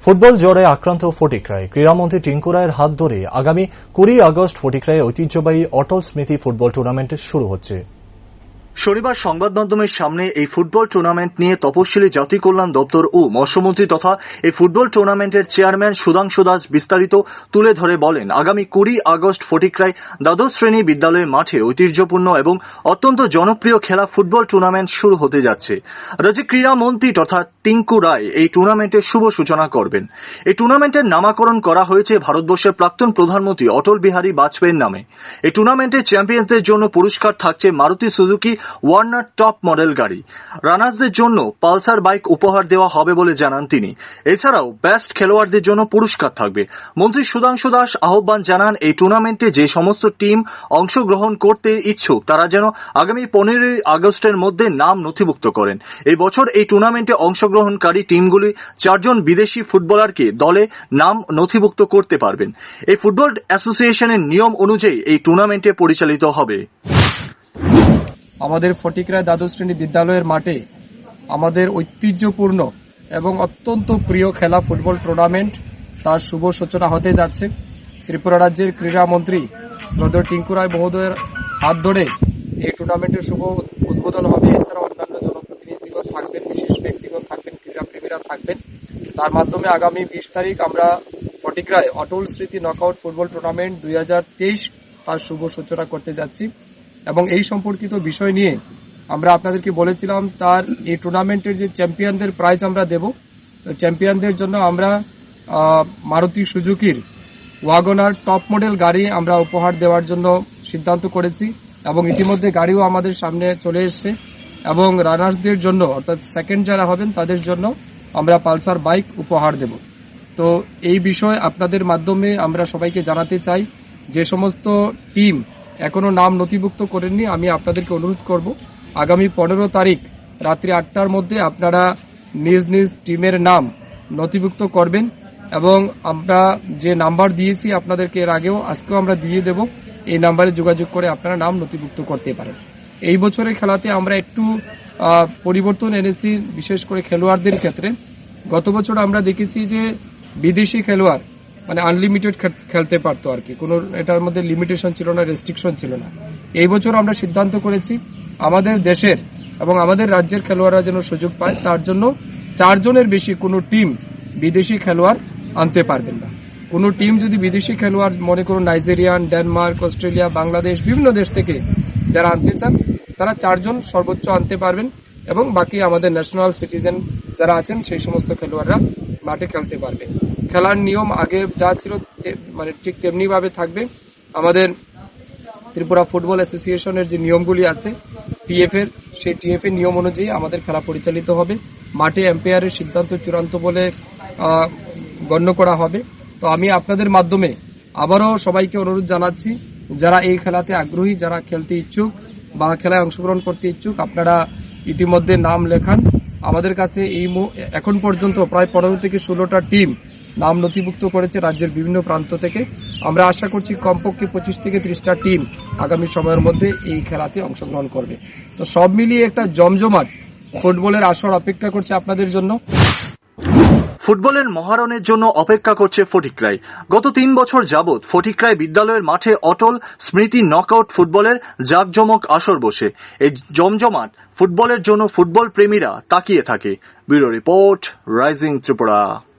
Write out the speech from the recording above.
Football জ্বরে আক্রান্ত ফটিকরায়। ক্রীড়ামন্ত্রী টিঙ্কু রায়ের হাত ধরে আগামী 20 আগস্ট ফটিকরায়ে ঐতিহ্যবাহী অটল স্মৃতি ফুটবল টুর্নামেন্ট শুরু হচ্ছে। শনিবার সংবাদ মাধ্যমের সামনে এই ফুটবল টুর্নামেন্ট নিয়ে তপশিলি জাতি কল্যাণ দপ্তর ও মৎস্যমন্ত্রী তথা এই ফুটবল টুর্নামেন্টের চেয়ারম্যান সুধাংশু দাস বিস্তারিত তুলে ধরে বলেন, আগামী 20 আগস্ট ফটিকরায় দ্বাদশ শ্রেণী বিদ্যালয়ের মাঠে ঐতিহ্যপূর্ণ এবং অত্যন্ত জনপ্রিয় খেলা ফুটবল টুর্নামেন্ট শুরু হতে যাচ্ছে। রাজ্যের ক্রীড়ামন্ত্রী তথা টিঙ্কু রায় এই টুর্নামেন্টের শুভ সূচনা করবেন। এই টুর্নামেন্টের নামকরণ করা হয়েছে ভারতবর্ষের প্রাক্তন প্রধানমন্ত্রী অটল বিহারী বাজপেয়ীর নামে। এই টুর্নামেন্টে চ্যাম্পিয়ন্সদের জন্য পুরস্কার থাকছে Maruti Suzuki Warner top model গাড়ি। রানার্সদের জন্য পালসার বাইক উপহার দেওয়া হবে বলে জানান তিনি। এছাড়াও বেস্ট খেলোয়াড়দের জন্য পুরস্কার থাকবে। মন্ত্রী সুধাংশু দাস আহ্বান জানান, এই টুর্নামেন্টে যে সমস্ত টিম অংশগ্রহণ করতে ইচ্ছুক তারা যেন আগামী 15 আগস্টের মধ্যে নাম নথিভুক্ত করেন। এই বছর এই টুর্নামেন্টে অংশগ্রহণকারী টিমগুলি 4 জন বিদেশি ফুটবলারকে দলে নাম নথিভুক্ত করতে পারবেন। এই ফুটবল অ্যাসোসিয়েশনের নিয়ম অনুযায়ী এই টুর্নামেন্টে পরিচালিত হবে। আমাদের ফটিকরায় দ্বাদশ শ্রেণী বিদ্যালয়ের মাঠে আমাদের ঐতিহ্যপূর্ণ এবং অত্যন্ত প্রিয় খেলা ফুটবল টুর্নামেন্ট তার শুভ সূচনা হতে যাচ্ছে। ত্রিপুরা রাজ্যের ক্রীড়ামন্ত্রী শ্রদ্ধেয় টিঙ্কু রায় মহোদয়ের হাত ধরে এই টুর্নামেন্টের শুভ উদ্বোধন হবে। এছাড়া অন্যান্য জনপ্রতিনিধিগণ থাকবেন, বিশেষ ব্যক্তিগণ থাকবেন, ক্রীড়াপ্রেমীরা থাকবেন। তার মাধ্যমে আগামী 20 তারিখ আমরা ফটিকরায় অটল স্মৃতি নকআউট ফুটবল টুর্নামেন্ট 2023 তার শুভ সূচনা করতে যাচ্ছি। এবং এই সম্পর্কিত বিষয় নিয়ে আমরা আপনাদেরকে বলেছিলাম, তার এই টুর্নামেন্টের যে চ্যাম্পিয়নদের প্রাইজ আমরা দেব, তো চ্যাম্পিয়নদের জন্য আমরা মারুতি সুজুকির ওয়াগনার টপ মডেল গাড়ি আমরা উপহার দেওয়ার জন্য সিদ্ধান্ত করেছি এবং ইতিমধ্যে গাড়িও আমাদের সামনে চলে এসেছে। এবং রানার্সদের জন্য অর্থাৎ সেকেন্ড যারা হবেন তাদের জন্য আমরা পালসার বাইক উপহার দেব। তো এই বিষয় আপনাদের মাধ্যমে আমরা সবাইকে জানাতে চাই, যে সমস্ত টিম এখনো নাম নথিভুক্ত করেননি আমি আপনাদেরকে অনুরোধ করব, আগামী 15 তারিখ রাত্রি 8টার মধ্যে আপনারা নিজ নিজ টিমের নাম নথিভুক্ত করবেন। এবং আমরা যে নাম্বার দিয়েছি আপনাদেরকে এর আগেও, আজকেও আমরা দিয়ে দেব, এই নাম্বারে যোগাযোগ করে আপনারা নাম নথিভুক্ত করতে পারেন। এই বছরের খেলাতে আমরা একটু পরিবর্তন এনেছি, বিশেষ করে খেলোয়াড়দের ক্ষেত্রে। গত বছর আমরা দেখেছি যে বিদেশি খেলোয়াড় মানে আনলিমিটেড খেলতে পারতো আর কি, কোনো এটার মধ্যে লিমিটেশন ছিল না, রেস্ট্রিকশন ছিল না। এই বছর আমরা সিদ্ধান্ত করেছি আমাদের দেশের এবং আমাদের রাজ্যের খেলোয়াড়রা যেন সুযোগ পায়, তার জন্য 4 জনের বেশি কোনো টিম বিদেশি খেলোয়াড় আনতে পারবেন না। কোনো টিম যদি বিদেশি খেলোয়াড় মনে করুন নাইজেরিয়ান, ডেনমার্ক, অস্ট্রেলিয়া, বাংলাদেশ, বিভিন্ন দেশ থেকে যারা আনতে চান তারা 4 জন সর্বোচ্চ আনতে পারবেন এবং বাকি আমাদের ন্যাশনাল সিটিজেন যারা আছেন সেই সমস্ত খেলোয়াড়রা মাঠে খেলতে পারবে। খেলার নিয়ম আগে যা ছিল মানে ঠিক তেমনি ভাবে থাকবে। আমাদের ত্রিপুরা ফুটবল অ্যাসোসিয়েশনের যে নিয়মগুলি আছে টিএফ-এর, সেই টিএফ-এর নিয়ম অনুযায়ী আমাদের খেলা পরিচালিত হবে। মাঠে এম্পায়ারের সিদ্ধান্ত চূড়ান্ত বলে গণ্য করা হবে। তো আমি আপনাদের মাধ্যমে আবারও সবাইকে অনুরোধ জানাচ্ছি, যারা এই খেলাতে আগ্রহী, যারা খেলতে ইচ্ছুক বা খেলায় অংশগ্রহণ করতে ইচ্ছুক, আপনারা ইতিমধ্যে নাম লেখান। আমাদের কাছে এখন পর্যন্ত প্রায় 15 থেকে 16টা টিম নাম নথিভুক্ত করেছে রাজ্যের বিভিন্ন প্রান্ত থেকে। আমরা আশা করছি কমপক্ষে 25 থেকে 30টা টিম আগামী সময়ের মধ্যে এই খেলাতে অংশগ্রহণ করবে। তো সব মিলিয়ে একটা জমজমাট ফুটবলের আসর অপেক্ষা করছে আপনাদের জন্য। ফুটবলের মহারণের জন্য অপেক্ষা করছে ফটিকরায়। গত 3 বছর যাবৎ ফটিকরায় বিদ্যালয়ের মাঠে অটল স্মৃতি নকআউট ফুটবলের জাঁকজমক আসর বসে। এই জমজমাট ফুটবলের জন্য ফুটবল প্রেমীরা তাকিয়ে থাকে। Bureau report, rising Tripura.